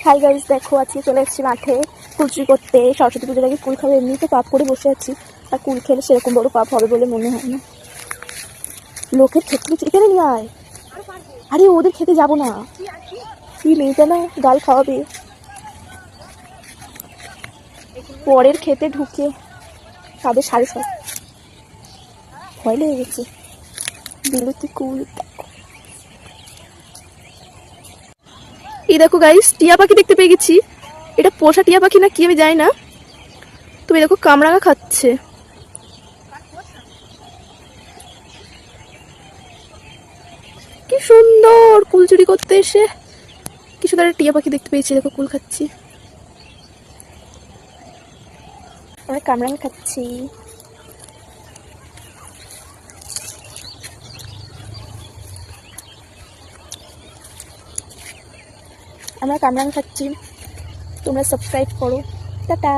Hi guys, দেখো আজকে চলে এসেছি মাঠে কুলচুরি করতে। সরস্বতী পুজোর আগে কুল খাবে, এমনিতে পাপ করে বসে আছি, আর কুল খেলে সেরকম বড় পাপ হবে বলে মনে হয় না। লোকের ক্ষেত্রে এখানে নিয়ে আয়। আরে ওদের খেতে যাবো না, তুই মেয়েটা না, গাল খাওয়াবে। পরের খেতে ঢুকে তাদের সাড়ে সব ভয় লেগে গেছে। বিলুতি কুল এই দেখো গাইস, টিয়া পাখি দেখতে পেয়ে গেছি। এটা পোষা টিয়া পাখি না কি আমি জানি না। তুমি দেখো কামরাঙা খাচ্ছে। কি সুন্দর কুল চুরি করতে এসে কি সুন্দর একটা টিয়া পাখি দেখতে পেয়েছি। দেখো কুল খাচ্ছি, আমরা কামরাঙা খাচ্ছি। আমরা কামরাঙা খাচ্ছি, তোমরা সাবস্ক্রাইব করো। টাটা।